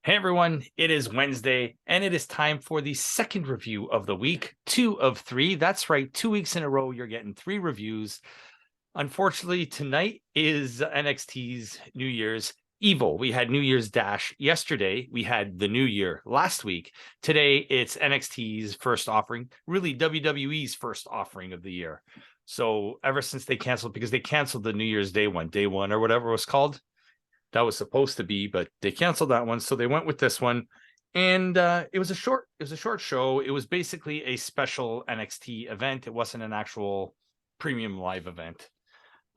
Hey everyone, it is Wednesday, and it is time for the second review of the week, 2 of 3. That's right, 2 weeks in a row, you're getting 3 reviews. Unfortunately, tonight is NXT's New Year's Evil. We had New Year's Dash yesterday. We had the New Year last week. Today, it's NXT's first offering, really WWE's first offering of the year. So ever since they canceled, because they canceled the New Year's Day one, or whatever it was called, that was supposed to be, but they canceled that one, so they went with this one. And it was a short show. It was basically a special NXT event. It wasn't an actual premium live event.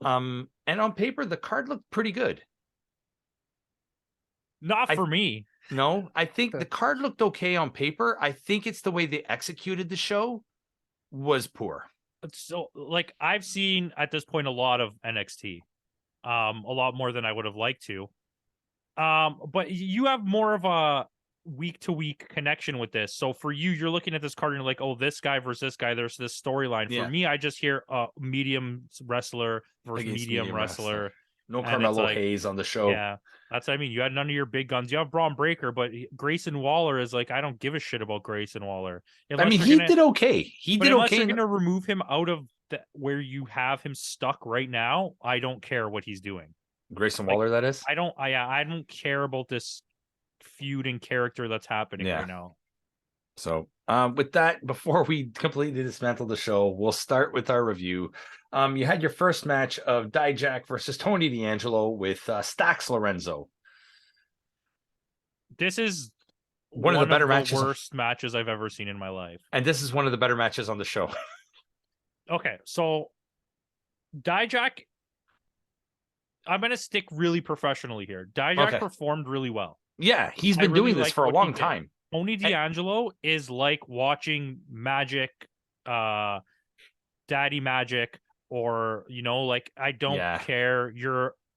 And on paper, the card looked pretty good. Not for me. No, I think the card looked okay on paper. I think it's the way they executed the show was poor. So, like, I've seen at this point a lot of NXT. A lot more than I would have liked to. But you have more of a week-to-week connection with this. So for you, you're looking at this card and you're like, oh, this guy versus this guy, there's this storyline. Yeah. For me, I just hear medium wrestler versus medium wrestler. No Carmelo Hayes on the show. Yeah, that's what I mean. You had none of your big guns. You have Braun Breaker, but Grayson Waller is like, I don't give a shit about Grayson Waller. I mean, he did okay. He did okay. You're going to remove him out of where you have him stuck right now, I don't care what he's doing. Grayson Waller, that is? I don't care about this feud and character that's happening right now. So with that, before we completely dismantle the show, we'll start with our review. You had your first match of Dijak versus Tony D'Angelo with Stax Lorenzo. This is one of the better matches, worst matches I've ever seen in my life. And this is one of the better matches on the show. Okay, so Dijak, I'm going to stick really professionally here. Dijak performed really well. Yeah, he's been doing this for a long time. Tony D'Angelo is like watching Magic, Daddy Magic, or, you know, like, I don't care.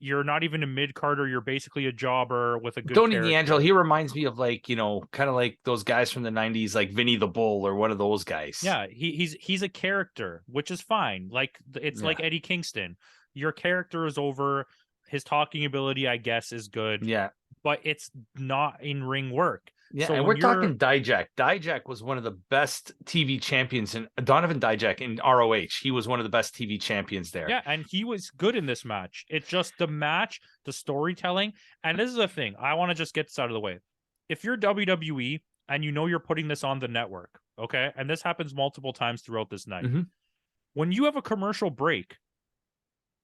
You're not even a mid-carder. You're basically a jobber with a good Tony character. D'Angelo, he reminds me of, like, you know, kind of like those guys from the 90s, like Vinny the Bull or one of those guys. Yeah, he's a character, which is fine. Like, it's like Eddie Kingston. Your character is over. His talking ability, I guess, is good. Yeah. But it's not in-ring work. Yeah, so and we're talking Dijak. Dijak was one of the best TV champions, and Donovan Dijak in ROH. He was one of the best TV champions there. Yeah, and he was good in this match. It's just the match, the storytelling, and this is the thing. I want to just get this out of the way. If you're WWE and you know you're putting this on the network, okay, and this happens multiple times throughout this night, when you have a commercial break,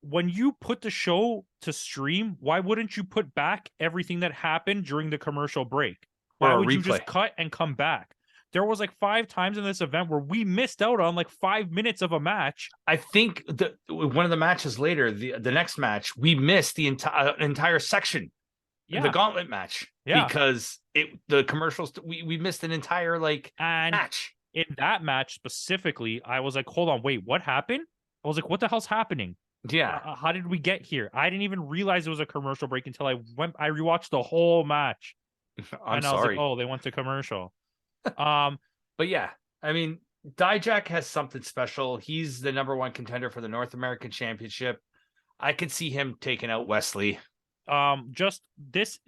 when you put the show to stream, why wouldn't you put back everything that happened during the commercial break? Why would you just cut and come back? There was like 5 times in this event where we missed out on like 5 minutes of a match. I think one of the matches later, the next match, we missed the entire section, the gauntlet match, because the commercials, we missed an entire match. In that match specifically, I was like, hold on, wait, what happened? I was like, what the hell's happening? Yeah. How did we get here? I didn't even realize it was a commercial break until I rewatched the whole match. I was like, oh, they went to commercial. But yeah, I mean, Dijak has something special. He's the #1 contender for the North American Championship. I could see him taking out Wesley. Just this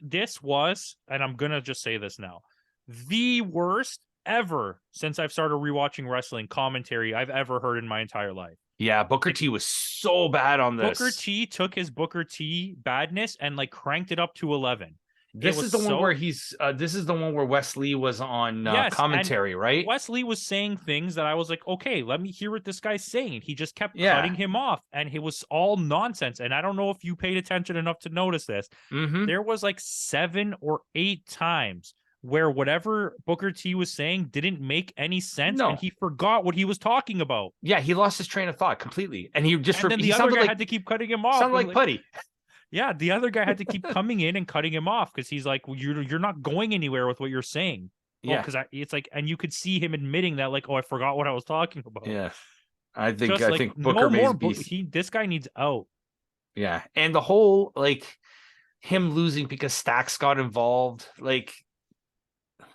was, and I'm gonna just say this now, the worst ever since I've started rewatching wrestling commentary I've ever heard in my entire life. Yeah, Booker T was so bad on this. Booker T took his Booker T badness and like cranked it up to 11. This is the one where this is the one where Wesley was on commentary, right? Wesley was saying things that I was like, okay, let me hear what this guy's saying. He just kept cutting him off, and it was all nonsense. And I don't know if you paid attention enough to notice this. There was like 7 or 8 times where whatever Booker T was saying didn't make any sense, and he forgot what he was talking about. Yeah, he lost his train of thought completely, and then the other guy had to keep cutting him off. Sounded like Putty. Yeah, the other guy had to keep coming in and cutting him off because he's like, well, you're not going anywhere with what you're saying. Yeah, because it's like, and you could see him admitting that, like, oh, I forgot what I was talking about. Yeah, I think Booker this guy needs out. Yeah, and the whole him losing because Stax got involved, and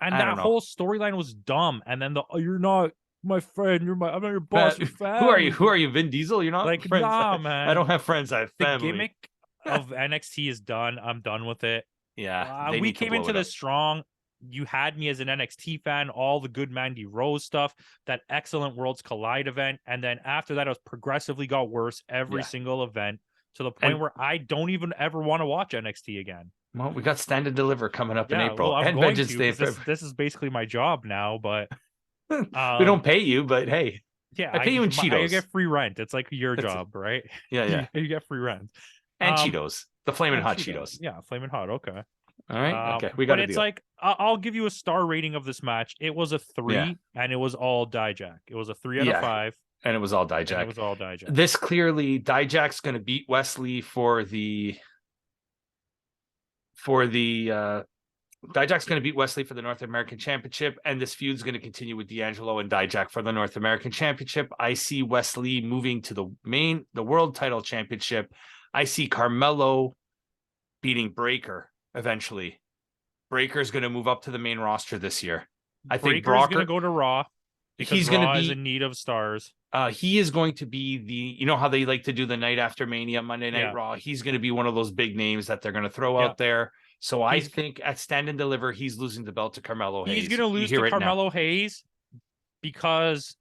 that whole storyline was dumb. And then you're not my friend. I'm not your boss. Your family. Who are you? Vin Diesel? You're not friends. Nah, man. I don't have friends. I have family. The gimmick of NXT is done. I'm done with it. Yeah, they We need to came blow into it up. this strong. You had me as an NXT fan, all the good Mandy Rose stuff, that excellent Worlds Collide event. And then after that, it was progressively got worse every Yeah. single event to the point And where I don't even ever want to watch NXT again. well, we got Stand and Deliver coming up in Yeah, April well, I'm and going Vengeance to Day. because this is basically my job now. But We don't pay you, but hey, yeah, I pay you in I Cheetos. get free rent. It's like your That's it. job, right? Yeah, yeah. You get free rent. And Cheetos. The Flamin' And Hot Cheetos. Yeah, flaming hot. Okay. All right. Okay. We got But a it's deal. like I'll give you a star rating of this match. It was a 3, Yeah. and it was all Dijak. It was a 3 out of Yeah. 5, And it was all and it Dijak. was all Dijak. This clearly, Dijak's going to beat Wesley for the Dijak's going to beat Wesley for the North American Championship, and this feud's going to continue with D'Angelo and Dijak for the North American Championship. I see Wesley moving to the World Title Championship. I see Carmelo beating Breaker eventually. Breaker's going to move up to the main roster this year. I think Breaker's going to go to Raw because he's Raw going to is be in need of stars. he is going to be you know how they like to do the night after Mania, Monday Night Yeah. Raw. He's going to be one of those big names that they're going to throw out there. So I think at Stand and Deliver, he's losing the belt to Carmelo Hayes. He's going to lose to Carmelo Hayes because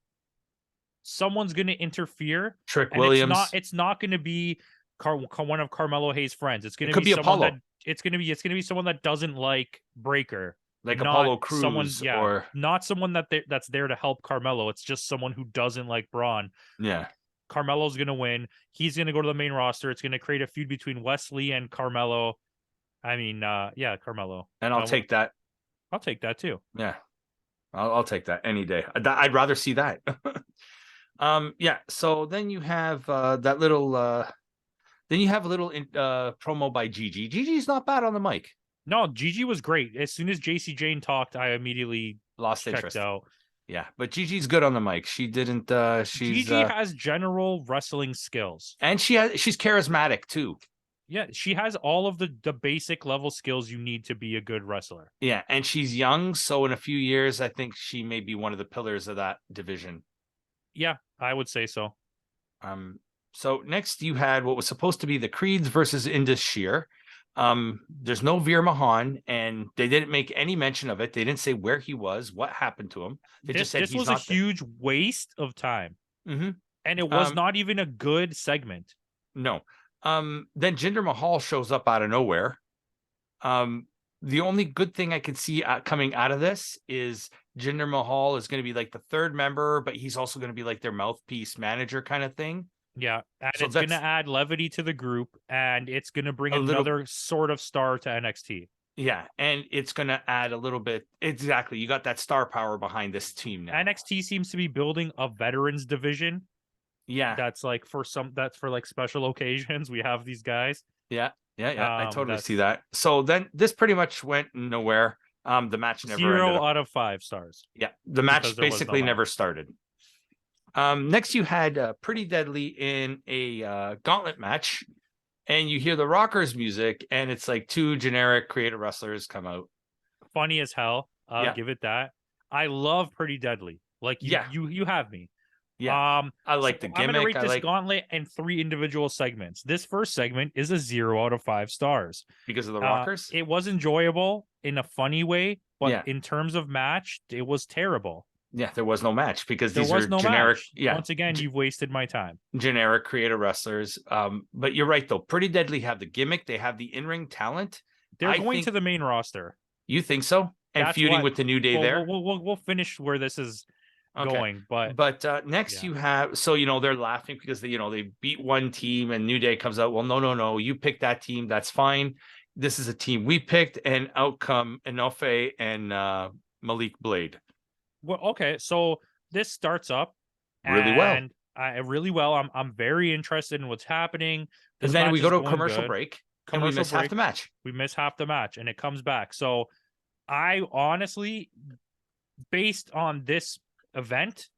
someone's going to interfere. Trick Williams. It's not going to be one of Carmelo Hayes' friends. It's going to be someone Apollo. It's going to be someone that doesn't like Breaker. Like Apollo Crews, or not someone that's there to help Carmelo. It's just someone who doesn't like Braun. Yeah. Carmelo's going to win. He's going to go to the main roster. It's going to create a feud between Wesley and Carmelo. I mean, Carmelo. And I'll take that. I'll take that too. Yeah. I'll take that any day. I'd rather see that. Yeah. So then you have that little then you have a little promo by Gigi. Gigi's not bad on the mic. No, Gigi was great. As soon as JC Jane talked, I immediately lost checked interest. out. Yeah, but Gigi's good on the mic. She didn't Gigi has general wrestling skills. And she's charismatic too. Yeah, she has all of the basic level skills you need to be a good wrestler. Yeah, and she's young, so in a few years I think she may be one of the pillars of that division. Yeah, I would say so. So next you had what was supposed to be the Creeds versus Indus Sher. There's no Veer Mahan, and they didn't make any mention of it. They didn't say where he was, what happened to him. They just said this was a huge waste of time. Mm-hmm. And it was not even a good segment. No. Then Jinder Mahal shows up out of nowhere. The only good thing I can see coming out of this is Jinder Mahal is going to be like the third member, but he's also going to be like their mouthpiece manager kind of thing. Yeah, and so it's going to add levity to the group, and it's going to bring another sort of star to NXT. Yeah, and it's going to add a little bit. Exactly. You got that star power behind this team now. NXT seems to be building a veterans division. Yeah. That's for like special occasions. We have these guys. Yeah. I totally see that. So then this pretty much went nowhere. The match never 0 out of 5 stars. Yeah. The match basically never started. Next you had Pretty Deadly in a gauntlet match, and you hear the Rockers music, and it's like 2 generic creative wrestlers come out. Funny as hell. Give it that. I love Pretty Deadly. Like you have me. Yeah. I like the gimmick. I'm gonna rate this gauntlet in 3 individual segments. This first segment is a 0 out of 5 stars because of the Rockers. It was enjoyable in a funny way, but in terms of match, it was terrible. Yeah, there was no match because these are generic. Match. Yeah, once again, you've wasted my time. Generic creative wrestlers. But you're right though. Pretty Deadly have the gimmick. They have the in-ring talent. They're going to the main roster. You think so? And that's feuding with the New Day there. We'll finish where this is going. But next you have they're laughing because they beat one team and New Day comes out. Well, no. You picked that team. That's fine. This is a team we picked, and out come Enofe and Malik Blade. Well, okay, so this starts up really well. I'm very interested in what's happening. And then we go to a commercial break, and we miss half the match. We miss half the match, and it comes back. So I honestly, based on this event,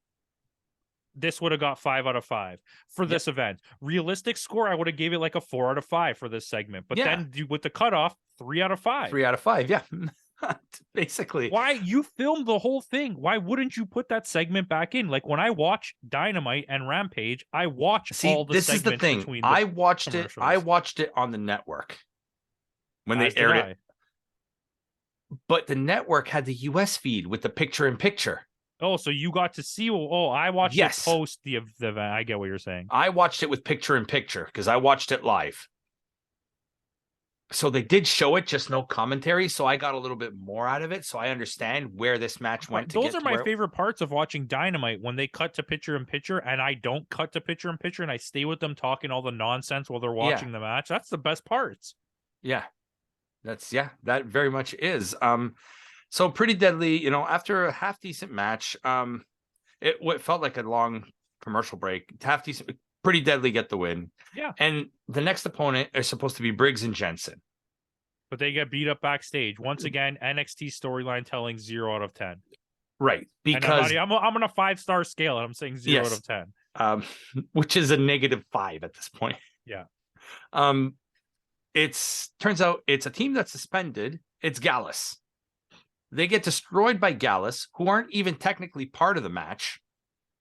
this would have got 5 out of 5 for this event. Realistic score, I would have gave it like a 4 out of 5 for this segment. But then with the cutoff, 3 out of 5. 3 out of 5, yeah. Basically. Why you filmed the whole thing? Why wouldn't you put that segment back in? Like when I watch Dynamite and Rampage, I watch all the segments. This is the thing. I watched it on the network when they aired it. but the network had the US feed with the picture-in-picture. Oh, so you got to see? Oh, I watched it post the event. I get what you're saying. I watched it with picture-in-picture because I watched it live. So they did show it, just no commentary. So I got a little bit more out of it. So I understand where this match went. Those are my favorite parts of watching Dynamite, when they cut to picture-in-picture and I don't cut to picture-in-picture and I stay with them talking all the nonsense while they're watching the match. That's the best parts. Yeah. That very much is. So Pretty Deadly, you know, after a half decent match, it felt like a long commercial break. Half decent, Pretty Deadly get the win. Yeah. And the next opponent is supposed to be Briggs and Jensen. But they get beat up backstage. Once again, NXT storyline telling 0 out of 10. Right. Because I'm on a 5-star scale and I'm saying 0 out of 10. Which is a -5 at this point. Yeah. Turns out it's a team that's suspended. It's Gallus. They get destroyed by Gallus, who aren't even technically part of the match.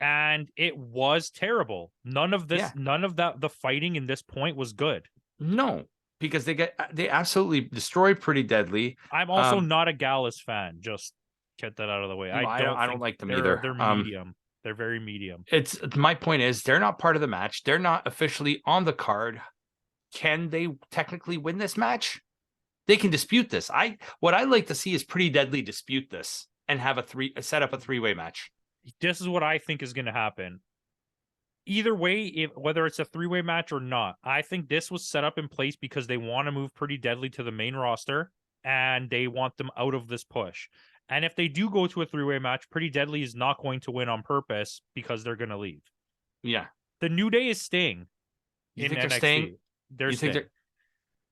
And it was terrible. None of the fighting in this point was good. No, because they absolutely destroy Pretty Deadly. I'm also not a Gallus fan. Just get that out of the way. I don't like them either. They're medium. They're very medium. It's my point is they're not part of the match. They're not officially on the card. Can they technically win this match? They can dispute this. What I like to see is Pretty Deadly dispute this and have set up a 3-way match. This is what I think is going to happen. Either way, whether it's a 3-way match or not, I think this was set up in place because they want to move Pretty Deadly to the main roster and they want them out of this push. And if they do go to a 3-way match, Pretty Deadly is not going to win on purpose because they're going to leave. Yeah. The New Day is staying. You think NXT. They're staying? They're staying.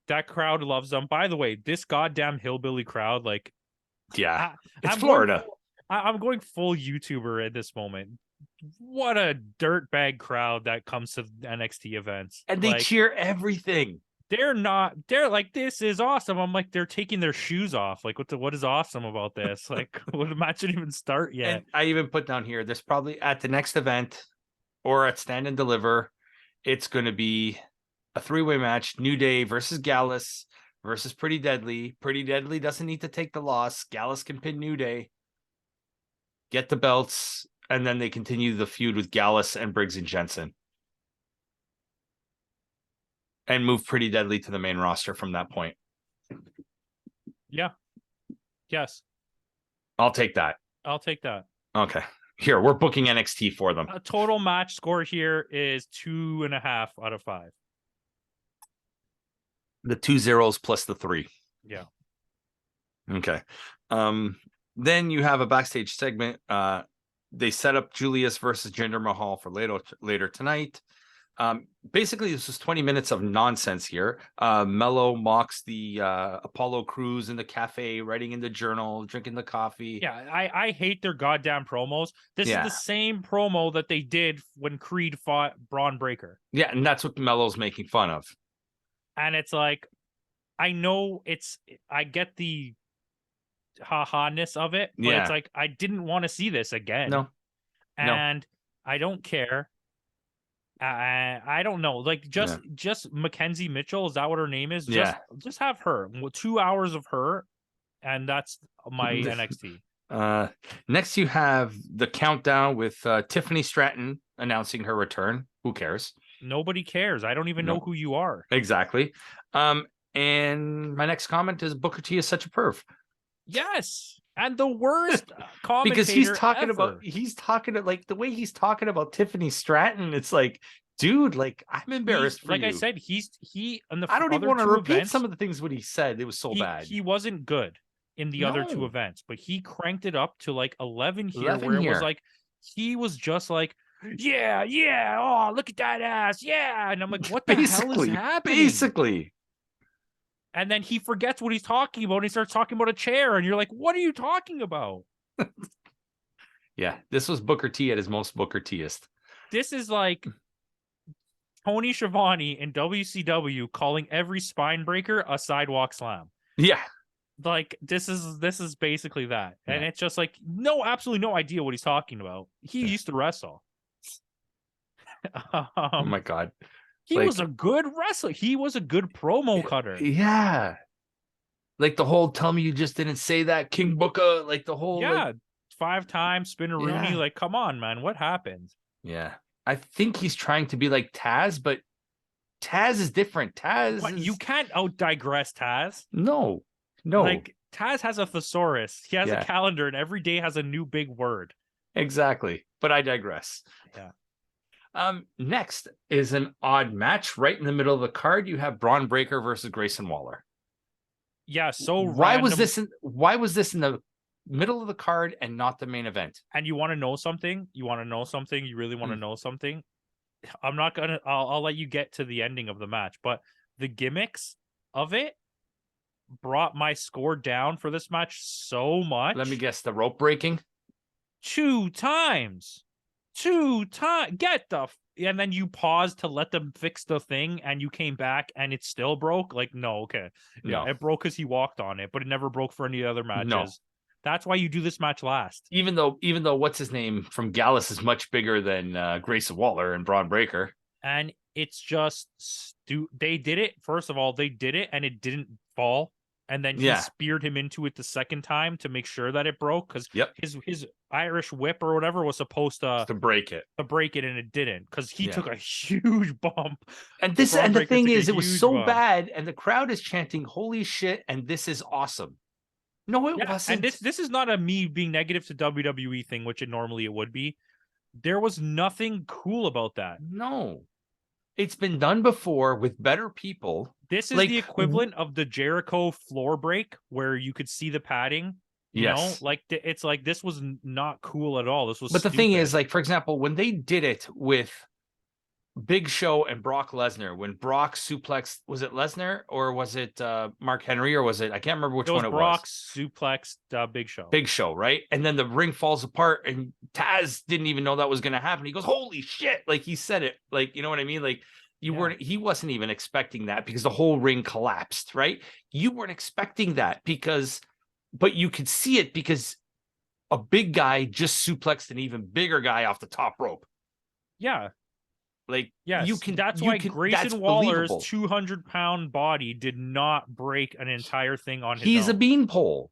That crowd loves them. By the way, this goddamn hillbilly crowd, like, yeah, it's Florida. I'm going full YouTuber at this moment. What a dirtbag crowd that comes to NXT events. And they cheer everything. They're like, this is awesome. I'm like, they're taking their shoes off. Like, what is awesome about this? Like, the match didn't even start yet. And I even put down here, there's probably at the next event or at Stand and Deliver, it's going to be a 3-way match. New Day versus Gallus versus Pretty Deadly. Pretty Deadly doesn't need to take the loss. Gallus can pin New Day, get the belts, and then they continue the feud with Gallus and Briggs and Jensen. And move Pretty Deadly to the main roster from that point. Yeah. Yes. I'll take that. Okay. Here, we're booking NXT for them. A total match score here is 2.5 out of 5. The 2 zeros plus the 3. Yeah. Okay. Then you have a backstage segment. They set up Julius versus Jinder Mahal for later tonight. Basically, this was 20 minutes of nonsense here. Mello mocks the Apollo Crews in the cafe, writing in the journal, drinking the coffee. Yeah, I hate their goddamn promos. This is the same promo that they did when Creed fought Braun Breaker. Yeah, and that's what Mello's making fun of. And it's like, I know I get the ha-ha-ness of it, but it's like, I didn't want to see this again. No. I don't care. I don't know. Like, just Mackenzie Mitchell, is that what her name is? Just have her. 2 hours of her, and that's my NXT. Next, you have the countdown with Tiffany Stratton announcing her return. Who cares? Nobody cares. I don't even know who you are. Exactly. And my next comment is Booker T is such a perv. Yes. And the worst commentator because he's talking ever. like the way he's talking about Tiffany Stratton. It's like, dude, like, I'm embarrassed for you. I said, I don't even want to repeat some of the things what he said. It was so bad. He wasn't good in the other 2 events, but he cranked it up to like 11 here, where it was like, he was just like, yeah, oh, look at that ass, yeah. And I'm like, what the hell is happening? Basically. And then he forgets what he's talking about and he starts talking about a chair. And you're like, what are you talking about? Yeah, this was Booker T at his most Booker T-est. This is like Tony Schiavone in WCW calling every spine breaker a sidewalk slam. Yeah. Like, this is basically that. Yeah. And it's just like, absolutely no idea what he's talking about. He used to wrestle. Oh my God. He was a good wrestler. He was a good promo cutter. Yeah. Like the whole "tell me you just didn't say that" King Booker, like the whole Yeah, 5 times Spinaroonie. Yeah. Like, come on, man, what happened? Yeah. I think he's trying to be like Taz, but Taz is different. Taz What, you is can't out digress Taz. no. Like, Taz has a thesaurus. He has a Yeah, calendar, and every day has a new big word. exactly. But I digress. Yeah. Next is an odd match. Right in the middle of the card, you have Braun Breaker versus Grayson Waller. Yeah, so Why was random. this in the middle of the card and not the main event? And you want to know something? You want to know something? You really want to Hmm. know something? I'm not gonna. I'll let you get to the ending of the match, but the gimmicks of it brought my score down for this match so much. Let me guess, the rope breaking? 2 times. 2 times. Get the and then you paused to let them fix the thing, and you came back and it still broke. Like, no, okay, yeah, No. it broke because he walked on it, but it never broke for any other matches. No. That's why you do this match last. Even though what's his name from Gallus is much bigger than Grayson Waller and Braun Breaker. And it's just they did it. First of all, they did it and it didn't fall. And then he Yeah. speared him into it the second time to make sure that it broke, because Yep. his Irish whip or whatever was supposed to break it. break it, and it didn't, because he Yeah. took a huge bump. And Braun the Breaker thing took a is, it was huge so bump. bad, and the crowd is chanting, "Holy shit!" and "This is awesome." No, it wasn't. And this is not a me being negative to WWE thing, which it would be. There was nothing cool about that. No, it's been done before with better people. This is Like, the equivalent of the Jericho floor break where you could see the padding. You know, Yes. like it's like this was not cool at all. This was But the stupid. thing is, like, for example, when they did it with Big Show and Brock Lesnar, when Brock suplexed, was it Lesnar or was it Mark Henry, or was it, I can't remember which it was one it Brock was. suplexed Big Show. Big Show, right? And then the ring falls apart, and Taz didn't even know that was going to happen. He goes, "Holy shit!" Like, he said it, like, you know what I mean? Like, he wasn't even expecting that because the whole ring collapsed, right? You weren't expecting that but you could see it because a big guy just suplexed an even bigger guy off the top rope. Yeah. Like, yes, that's why Grayson Waller's 200-pound body did not break an entire thing on his own. He's a beanpole.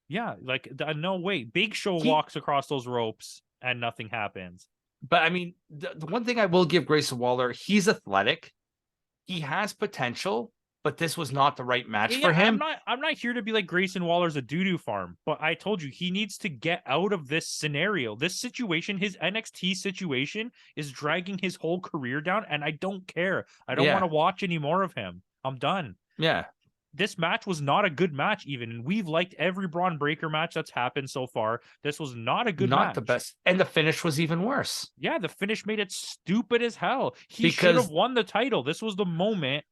Yeah, like, no way. Big Show walks across those ropes and nothing happens. But I mean, the one thing I will give Grayson Waller, he's athletic. He has potential, but this was not the right match for him. I'm not here to be like Grayson Waller's a doo-doo farm, but I told you he needs to get out of this scenario. This situation, his NXT situation, is dragging his whole career down, and I don't care. I don't want to watch any more of him. I'm done. Yeah. This match was not a good match, even. And we've liked every Braun Breaker match that's happened so far. This was not a good match. Not the best. And the finish was even worse. Yeah, the finish made it stupid as hell. He should have won the title. This was the moment.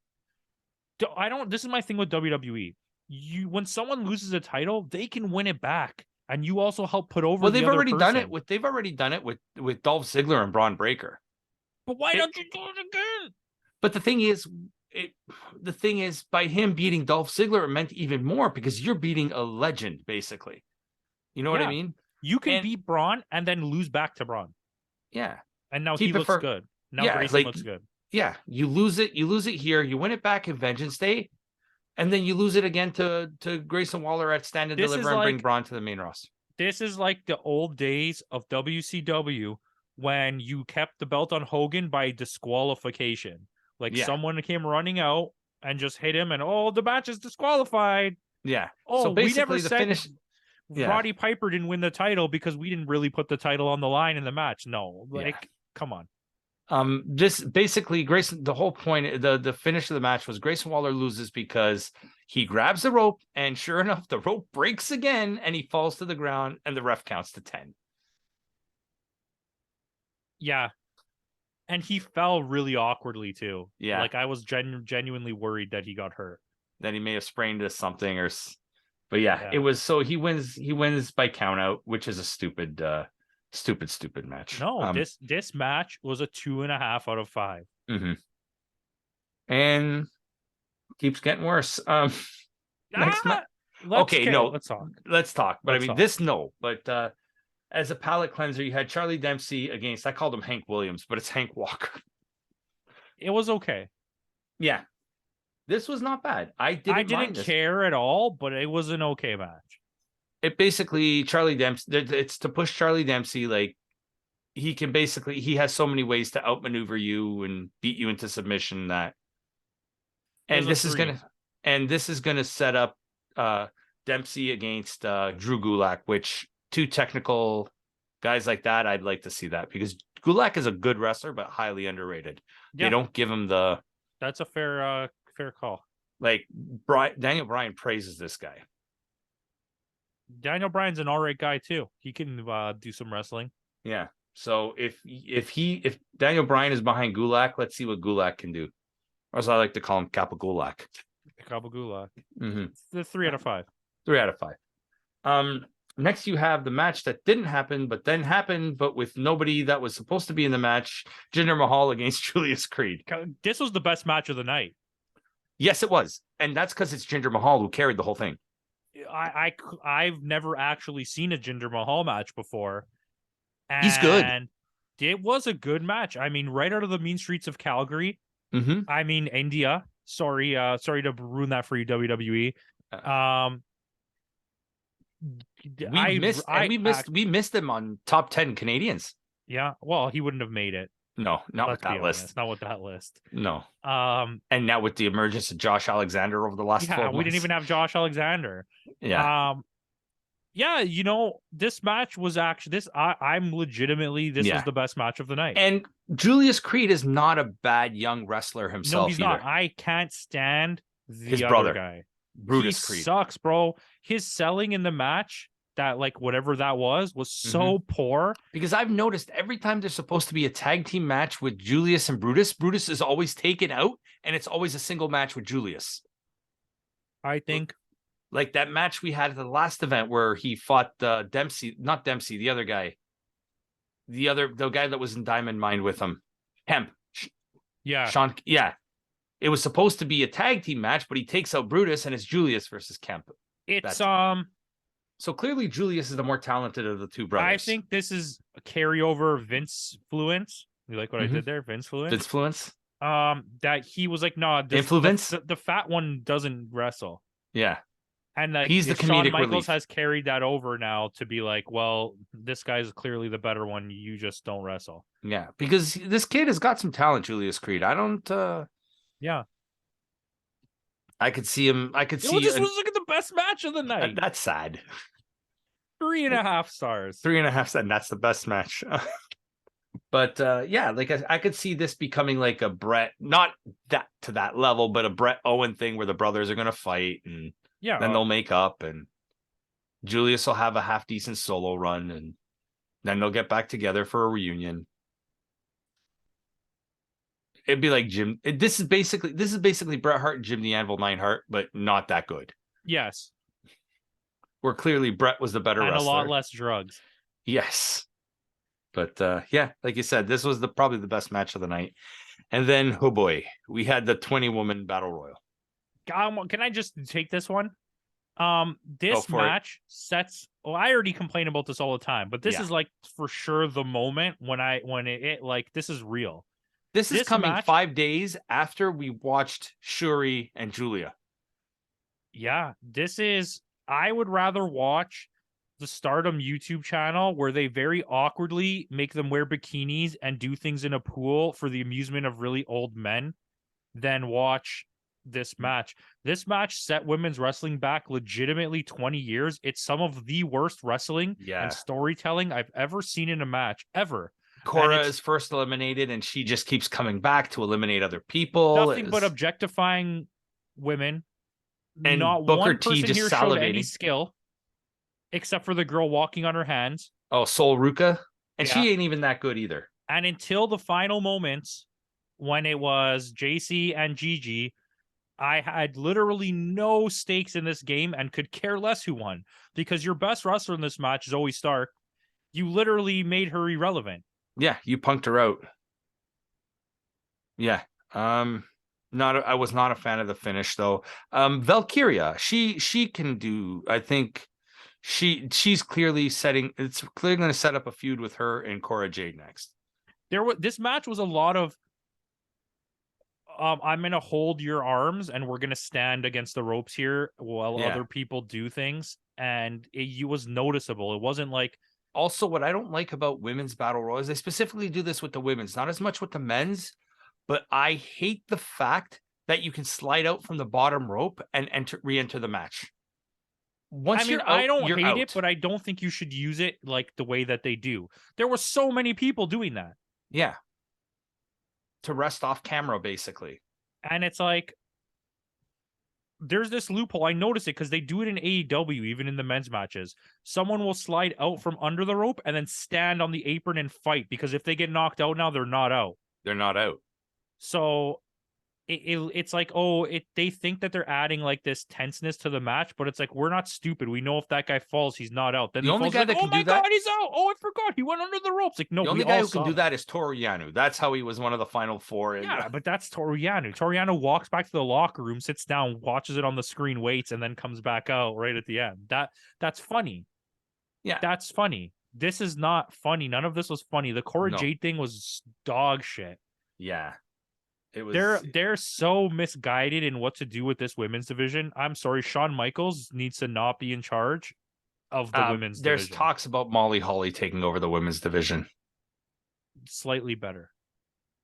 This is my thing with WWE. When someone loses a title, they can win it back. And you also help put over they've already done it with Dolph Ziggler and Braun Breaker. But why don't you do it again? But the thing is, by him beating Dolph Ziggler, it meant even more because you're beating a legend, basically. You know what I mean? You can beat Braun and then lose back to Braun. Yeah. And now he looks good. Now Grayson looks good. Yeah. You lose it here. You win it back in Vengeance Day. And then you lose it again to Grayson Waller at Stand and Deliver and bring Braun to the main roster. This is like the old days of WCW when you kept the belt on Hogan by disqualification. Like, someone came running out and just hit him, and the match is disqualified. Yeah. Oh, so basically, we never said Roddy Piper didn't win the title because we didn't really put the title on the line in the match. No, come on. This basically, Grayson, the whole point, the finish of the match was Grayson Waller loses because he grabs the rope, and sure enough, the rope breaks again, and he falls to the ground, and the ref counts to 10. Yeah. And he fell really awkwardly too. Yeah. Like, I was genuinely worried that he got hurt. That he may have sprained something but it was, so he wins by count out, which is a stupid match. No, this match was a 2.5 out of 5. Mm-hmm. And keeps getting worse. Next match. Let's talk. But But as a palate cleanser, you had Charlie Dempsey against, I called him Hank Williams, but it's Hank Walker. It was okay. Yeah. This was not bad. I I didn't didn't mind this. care at all, but it was an okay match. It basically Charlie Dempsey. It's to push Charlie Dempsey. Like he has so many ways to outmaneuver you and beat you into submission that. There's And a this is 3. gonna set up Dempsey against Drew Gulak, which two technical guys like that, I'd like to see that because Gulak is a good wrestler but highly underrated. They Yeah, don't give him the that's a fair call. like Daniel Bryan praises this guy. Daniel Bryan's an all right guy too. He can do some wrestling. Yeah. So if Daniel Bryan is behind Gulak, let's see what Gulak can do. Or as I like to call him, Kappa Gulak. Kappa Gulak. Mm-hmm. The 3 out of 5. 3 out of 5. Next you have the match that didn't happen, but then happened, but with nobody that was supposed to be in the match. Jinder Mahal against Julius Creed. This was the best match of the night. Yes, it was, and that's because it's Jinder Mahal who carried the whole thing. I've never actually seen a Jinder Mahal match before. And he's good. It was a good match. I mean, right out of the mean streets of Calgary. Mm-hmm. I mean, India. Sorry to ruin that for you, WWE. We missed him on top 10 Canadians. Yeah, well, he wouldn't have made it. No, not with that list. Not with that list. No. And now with the emergence of Josh Alexander over the last 12 months. We didn't even have Josh Alexander. Yeah. Yeah, this match was actually I'm legitimately this was the best match of the night. And Julius Creed is not a bad young wrestler himself. No, he's not. I can't stand his brother guy. Brutus Creed. Sucks, bro. His selling in the match, that like whatever that was so poor. Because I've noticed every time there's supposed to be a tag team match with Julius and Brutus Is always taken out, and it's always a single match with Julius. I think. Like that match we had at the last event where he fought not Dempsey, the other guy. The guy that was in Diamond Mine with him. Kemp. Yeah. Sean, yeah. It was supposed to be a tag team match, but he takes out Brutus and it's Julius versus Kemp. So clearly Julius is the more talented of the two brothers. I think this is a carryover Vince fluence. You like what I did there? Vince fluence? Vince fluence? That he was like, no, influence? The fat one doesn't wrestle. Yeah. And he's the comedic Shawn Michaels relief. has carried that over now to be like, well, this guy's clearly the better one. You just don't wrestle. Yeah, because this kid has got some talent, Julius Creed. I don't. Yeah. I could see him. This was like the best match of the night. That's sad. 3.5 stars. 3.5 stars. That's the best match. But yeah, like I could see this becoming like a Brett, not that to that level, but a Brett Owen thing where the brothers are going to fight and. Yeah, then they'll make up, and Julius will have a half decent solo run, and then they'll get back together for a reunion. It'd be like this is basically Bret Hart and Jim the Anvil Neidhart, but not that good. Yes, where clearly Bret was the better and wrestler. A lot less drugs. Yes, but yeah, like you said, this was probably the best match of the night. And then, oh boy, we had the 20-woman battle royal. Can I just take this one? This match sets. Well, I already complain about this all the time, but this is like for sure the moment when it like this is real. This is coming 5 days after we watched Shuri and Julia. Yeah, this is. I would rather watch the Stardom YouTube channel where they very awkwardly make them wear bikinis and do things in a pool for the amusement of really old men than watch this match. This match set women's wrestling back legitimately 20 years. It's some of the worst wrestling and storytelling I've ever seen in a match ever. Cora is first eliminated and she just keeps coming back to eliminate other people. Nothing but objectifying women. And not Booker one T person just here showed any salivating. skill except for the girl walking on her hands. Oh, Sol Ruka. And she ain't even that good either. And until the final moments when it was JC and Gigi, I had literally no stakes in this game and could care less who won because your best wrestler in this match is Zoe Stark. You literally made her irrelevant. Yeah, you punked her out. Yeah. I was not a fan of the finish though. Valkyria, she can do. I think she's clearly going to set up a feud with her and Cora Jade next. This match was a lot of I'm gonna hold your arms and we're gonna stand against the ropes here while Yeah. other people do things. And it was noticeable. It wasn't like, Also, what I don't like about women's battle royals, they specifically do this with the women's, not as much with the men's, but I hate the fact that you can slide out from the bottom rope and re-enter the match. Once I mean, you're I out, don't you're hate it, out. but I don't think you should use it like the way that they do. There were so many people doing that. Yeah. To rest off camera, basically. And it's like, there's this loophole. I notice it because they do it in AEW, even in the men's matches. Someone will slide out from under the rope and then stand on the apron and fight, because if they get knocked out now, they're not out. They're not out. So it's like, they think that they're adding like this tenseness to the match, but it's like, we're not stupid. We know if that guy falls, he's not out. Then The he only falls, guy like, that oh can my do that, god, he's out. Oh, I forgot, he went under the ropes. Like, no, the we only guy all who can saw do that. that is Toru Yano. That's how he was one of the final four. Yeah, but that's Toru Yano. Toru Yano walks back to the locker room, sits down, watches it on the screen, waits, and then comes back out right at the end. That's funny. Yeah. That's funny. This is not funny. None of this was funny. The Cora No. Jade thing was dog shit. Yeah. It was. They're so misguided in what to do with this women's division. I'm sorry, Shawn Michaels needs to not be in charge of the women's There's division. talks about Molly Holly taking over the women's division. Slightly better.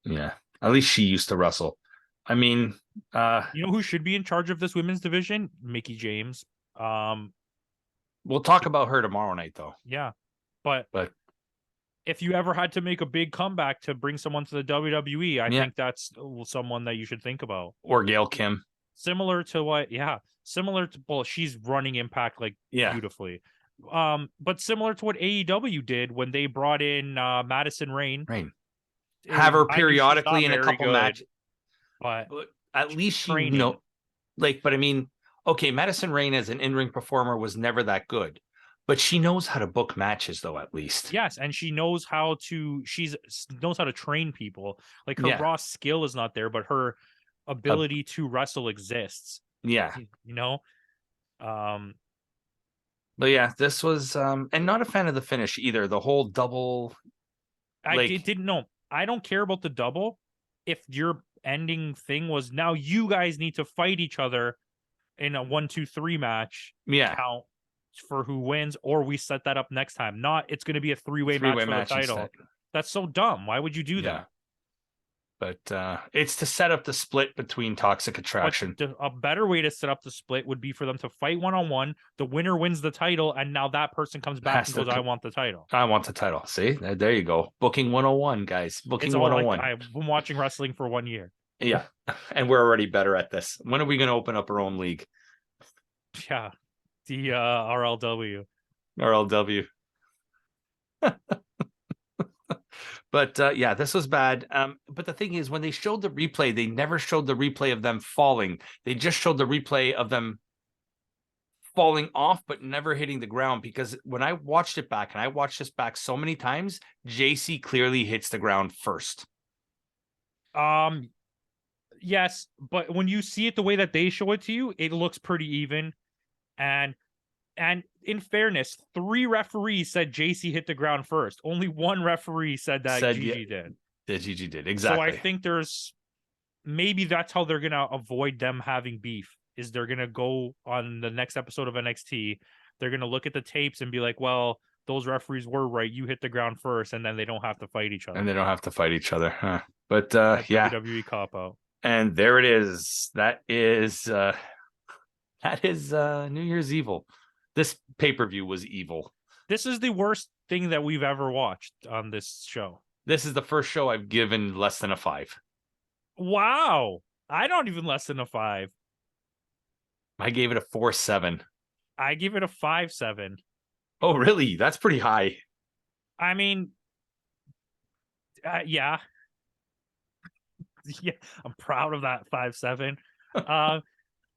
Yeah. At least she used to wrestle. I mean, you know who should be in charge of this women's division? Mickie James. We'll talk about her tomorrow night, though. Yeah, but if you ever had to make a big comeback to bring someone to the WWE, I think that's someone that you should think about. Or Gail Kim. Similar to well, she's running Impact like beautifully. But similar to what AEW did when they brought in Madison Rain. Have her periodically in a couple matches. But at least she but I mean, okay, Madison Rain as an in-ring performer was never that good. But she knows how to book matches, though, at least. Yes, and she knows how to train people. Like, her raw skill is not there, but her ability to wrestle exists. Yeah. You know? But yeah, this was and not a fan of the finish either. The whole double. I didn't know. I don't care about the double. If your ending thing was, now you guys need to fight each other in a 1-2-3 match. Count for who wins, or we set that up next time. Not it's going to be a three-way match for the title. Instead. That's so dumb. Why would you do that? But it's to set up the split between Toxic Attraction. A better way to set up the split would be for them to fight one-on-one. The winner wins the title, and now that person comes back and goes, I want the title. I want the title. See? There you go. Booking 101, guys. Booking 101. I've been watching wrestling for 1 year. Yeah. And we're already better at this. When are we going to open up our own league? Yeah. The RLW. RLW. But yeah, this was bad. But the thing is, when they showed the replay, they never showed the replay of them falling. They just showed the replay of them falling off, but never hitting the ground. Because when I watched it back, and I watched this back so many times, JC clearly hits the ground first. Yes, but when you see it the way that they show it to you, it looks pretty even. And in fairness, 3 referees said JC hit the ground first. Only 1 referee said Gigi did. That Gigi did, exactly. So I think maybe that's how they're gonna avoid them having beef. Is they're gonna go on the next episode of NXT. They're gonna look at the tapes and be like, well, those referees were right. You hit the ground first, and then they don't have to fight each other. And they don't have to fight each other, huh? But yeah, WWE cop out. And there it is. That is New Year's Evil. This pay-per-view was evil. This is the worst thing that we've ever watched on this show. This is the first show I've given less than a 5. Wow. I don't even less than a 5. I gave it a 4.7. I give it a 5.7. Oh, really? That's pretty high. I mean, yeah. Yeah, I'm proud of that 5.7.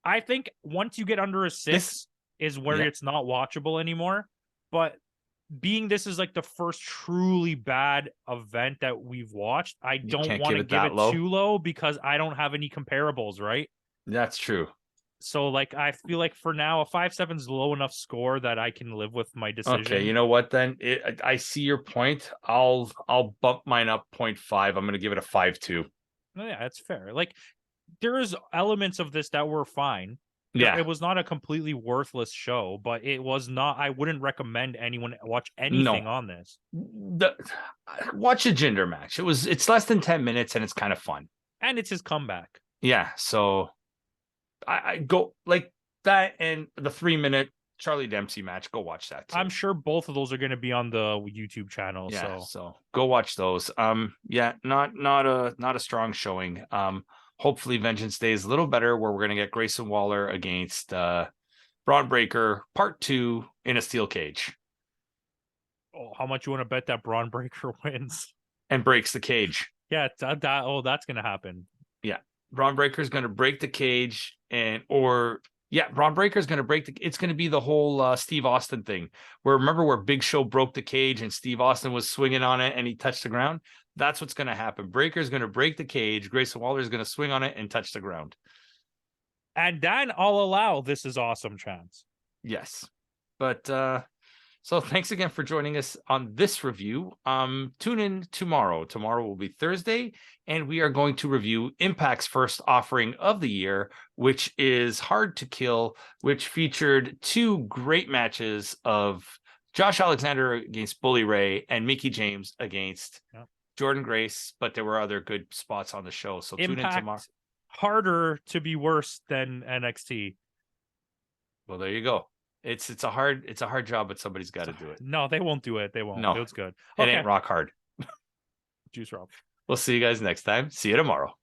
I think once you get under a 6 is where it's not watchable anymore. But being this is like the first truly bad event that we've watched, I don't want to give it too low because I don't have any comparables, right? That's true. So like I feel like for now a 5.7 is low enough score that I can live with my decision. Okay, you know what then? I see your point. I'll bump mine up 0.5. I'm going to give it a 5.2. Yeah, that's fair. Like there is elements of this that were fine. Yeah. It was not a completely worthless show, but it was not. I wouldn't recommend anyone watch No. anything on this. Watch a Jinder match. It's less than 10 minutes and it's kind of fun. And it's his comeback. Yeah. So I go like that, and the 3-minute Charlie Dempsey match. Go watch that too. I'm sure both of those are going to be on the YouTube channel. Yeah. So So go watch those. Yeah, not a strong showing. Hopefully Vengeance Day is a little better, where we're gonna get Grayson Waller against Braun Breaker Part 2 in a steel cage. oh, how much you want to bet that Braun Breaker wins? And breaks the cage. Yeah, that's going to happen. Yeah. Braun Breaker is going to break the cage, Braun Breaker is going to break it's going to be the whole Steve Austin thing, where remember where Big Show broke the cage and Steve Austin was swinging on it and he touched the ground? That's what's going to happen. Breaker is going to break the cage. Grayson Waller is going to swing on it and touch the ground. And then I'll allow This Is Awesome chance. Yes. But so thanks again for joining us on this review. Tune in tomorrow. Tomorrow will be Thursday, and we are going to review Impact's first offering of the year, which is Hard to Kill, which featured 2 great matches of Josh Alexander against Bully Ray and Mickey James against Jordan Grace, but there were other good spots on the show. So tune in tomorrow. Harder to be worse than NXT. Well, there you go. It's a hard job, but somebody's got to do it. No, they won't do it. They won't. No, It was good. It ain't rock hard. Juice Rob. We'll see you guys next time. See you tomorrow.